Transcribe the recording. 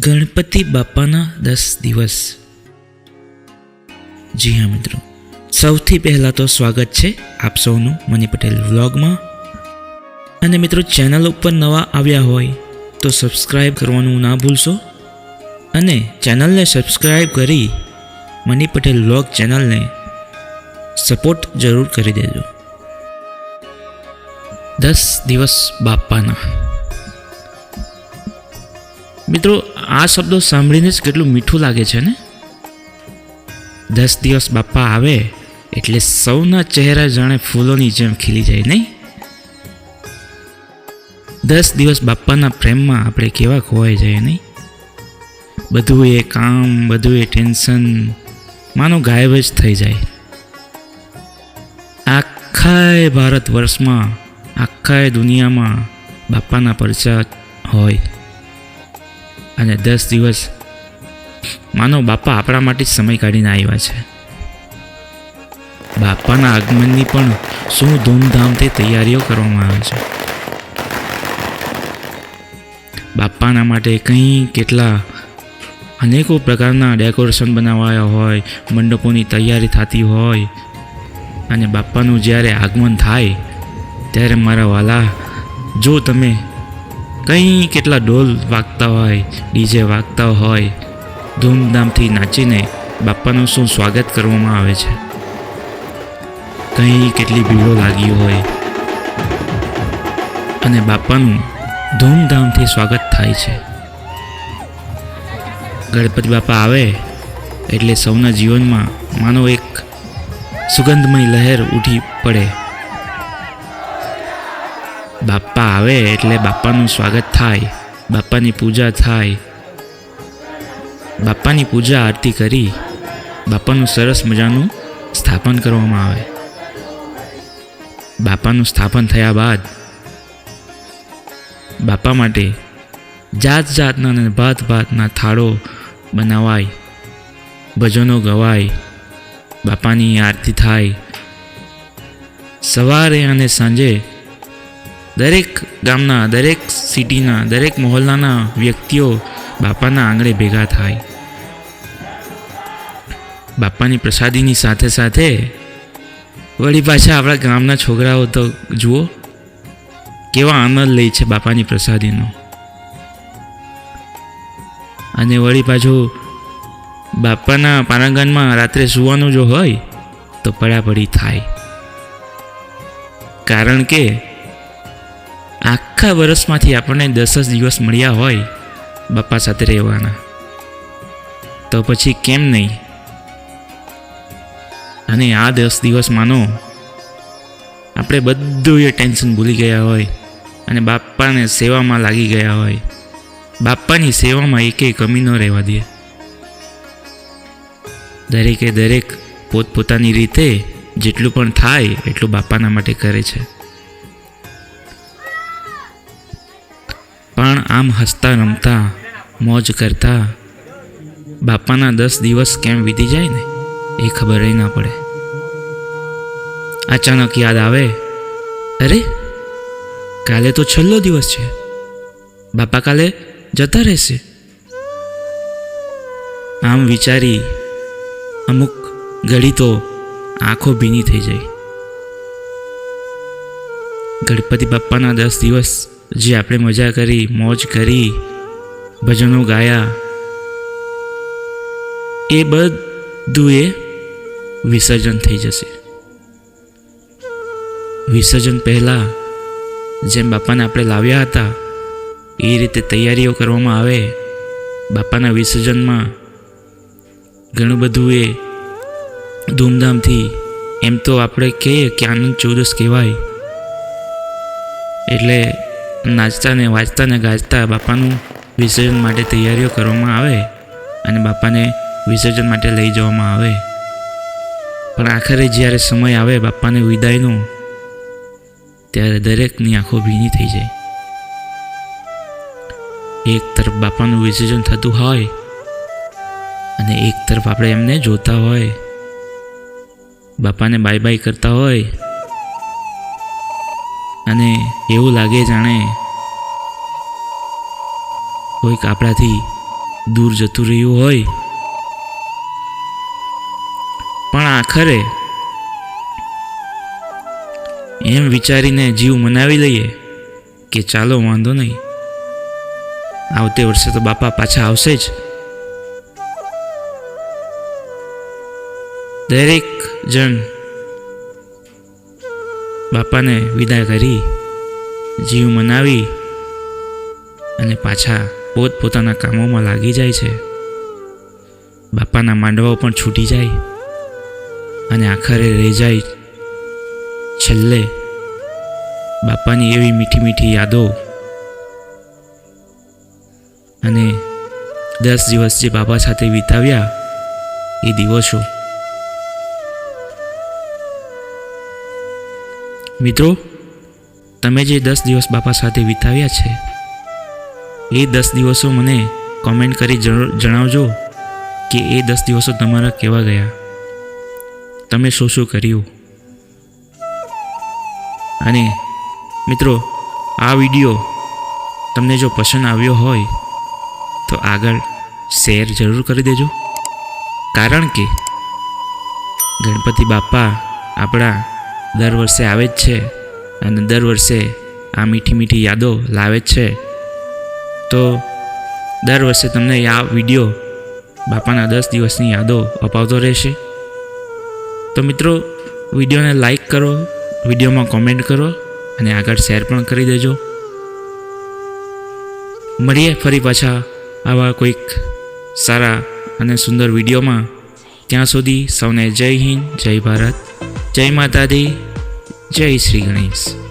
ગણપતિ બાપાના 10 દિવસ। જી હા મિત્રો, સૌથી પહેલાં તો સ્વાગત છે આપ સૌનું મની પટેલ વ્લોગમાં। અને મિત્રો, ચેનલ ઉપર નવા આવ્યા હોય તો સબસ્ક્રાઈબ કરવાનું ના ભૂલશો અને ચેનલને સબસ્ક્રાઈબ કરી મની પટેલ વ્લોગ ચેનલને સપોર્ટ જરૂર કરી દેજો। 10 દિવસ બાપાના। મિત્રો, આ શબ્દો સાંભળીને જ કેટલું મીઠું લાગે છે ને। 10 દિવસ બાપા આવે એટલે સૌના ચહેરા જાણે ફૂલોની જેમ ખીલી જાય નહીં? 10 દિવસ બાપાના પ્રેમમાં આપણે કેવા ખોવાઈ જઈએ નહીં? બધું એ કામ, બધું એ ટેન્શન માનો ગાયબ જ થઈ જાય। આખા ભારત વર્ષમાં, આખા દુનિયામાં બાપાના પરચા હોય અને 10 દિવસ માનો બાપા આપણા માટે સમય કાઢીને આવ્યા છે। બાપાના આગમનની પણ શું ધૂમધામથી તૈયારીઓ કરવામાં આવે છે। બાપાના માટે કેટલા અનેકો પ્રકારના ડેકોરેશન બનાવાયા હોય, મંડપોની તૈયારી થતી હોય અને બાપાનું જ્યારે આગમન થાય ત્યારે મારા વાલા, જો તમે કેટલા ઢોલ વાગતા હોય, ડીજે વાગતા હોય, ધૂમધામથી નાચીને બાપાનું શું સ્વાગત કરવામાં આવે છે। કેટલી ભીડો લાગી હોય અને બાપાનું ધૂમધામથી સ્વાગત થાય છે। ગણપતિ બાપા આવે એટલે સૌના જીવનમાં માનો એક સુગંધમય લહેર ઉઠી પડે। બાપા આવે એટલે બાપાનું સ્વાગત થાય, બાપાની પૂજા થાય, બાપાની પૂજા આરતી કરી બાપાનું સરસ મજાનું સ્થાપન કરવામાં આવે। બાપાનું સ્થાપન થયા બાદ બાપા માટે જાત જાતના અને ભાત ભાતના થાળો બનાવાય, ભજનો ગવાય, બાપાની આરતી થાય। સવારે અને સાંજે દરેક ગામના, દરેક સિટીના, દરેક મહોલ્લાના વ્યક્તિઓ બાપાના આંગણે ભેગા થાય। બાપાની પ્રસાદીની સાથે સાથે વળી પાછા આપણા ગામના છોકરાઓ તો જુઓ કેવા આનંદ લે છે બાપાની પ્રસાદીનો। અને વળી પાછું બાપાના પારાંગણમાં રાત્રે સૂવાનું જો હોય તો પડાપડી થાય, કારણ કે આખા વર્ષમાંથી આપણને 10 દિવસ મળ્યા હોય બાપા સાથે રહેવાના, તો પછી કેમ નહીં? અને આ 10 દિવસ માનો આપણે બધું એ ટેન્શન ભૂલી ગયા હોય અને બાપાને સેવામાં લાગી ગયા હોય। બાપાની સેવામાં એકેય કમી ન રહેવા દે। દરેકે દરેક પોતપોતાની રીતે જેટલું પણ થાય એટલું બાપાના માટે કરે છે। પણ આમ હસતા રમતા મોજ કરતા બાપાના 10 દિવસ કેમ વીતી જાય ને એ ખબર ના પડે। અચાનક યાદ આવે, અરે કાલે તો છેલ્લો દિવસ છે, બાપા કાલે જતા રહેશે। આમ વિચારી અમુક ઘડી તો આંખો ભીની થઈ જાય। ગણપતિ બાપાના 10 દિવસ જે આપણે મજા કરી, મોજ કરી, ભજનો ગાયા, એ બધું એ વિસર્જન થઈ જશે। વિસર્જન પહેલાં જેમ બાપાને આપણે લાવ્યા હતા એ રીતે તૈયારીઓ કરવામાં આવે। બાપાના વિસર્જનમાં ઘણું બધું એ ધૂમધામથી, એમ તો આપણે કહીએ કે આનંદ ચૌદસ કહેવાય, એટલે નાચતા ને વાંચતા ને ગાજતા બાપાનું વિસર્જન માટે તૈયારીઓ કરવામાં આવે અને બાપાને વિસર્જન માટે લઈ જવામાં આવે। પણ આખરે જ્યારે સમય આવે બાપાને વિદાયનો, ત્યારે દરેકની આંખો ભીની થઈ જાય। એક તરફ બાપાનું વિસર્જન થતું હોય અને એક તરફ આપણે એમને જોતા હોય, બાપાને બાય બાય કરતા હોય અને એવું લાગે જાણે કોઈક આપણાથી દૂર જતું રહ્યું હોય, પણ આખરે એમ વિચારીને જીવ મનાવી લઈએ કે ચાલો વાંધો નહીં, આવતે વર્ષે તો બાપા પાછા આવશે જ. દરેક જણ બાપાને વિદાય કરી જીવ મનાવી અને પાછા પોતપોતાના કામોમાં લાગી જાય છે. બાપાના માંડવાઓ પણ છૂટી જાય અને આખરે રહી જાય છેલ્લે બાપાની એવી મીઠી મીઠી યાદો અને 10 દિવસ જે બાપા સાથે વિતાવ્યા એ દિવસો. મિત્રો, તમે જે 10 દિવસ બાપા સાથે વિતાવ્યા છે એ 10 દિવસો મને કોમેન્ટ કરી જણાવજો કે એ 10 દિવસો તમારા કેવા ગયા, તમે શું શું કર્યું. અને મિત્રો, આ વિડીયો તમને જો પસંદ આવ્યો હોય તો આગળ શેર જરૂર કરી દેજો, કારણ કે ગણપતિ બાપા આપણા દર વર્ષે આવે જ છે અને દર વર્ષે આ મીઠી મીઠી યાદો લાવે જ છે. તો દર વર્ષે તમને આ વિડીયો બાપાના 10 દિવસની યાદો અપાવતો રહેશે. તો મિત્રો, વિડીયોને લાઈક કરો, વિડીયોમાં કોમેન્ટ કરો અને આગળ શેર પણ કરી દેજો. મળીએ ફરી પાછા આવા કોઈક સારા અને સુંદર વિડીયોમાં. ત્યાં સુધી સૌને જય હિન્દ, જય ભારત, જય માતા દી, જય શ્રી ગણેશ.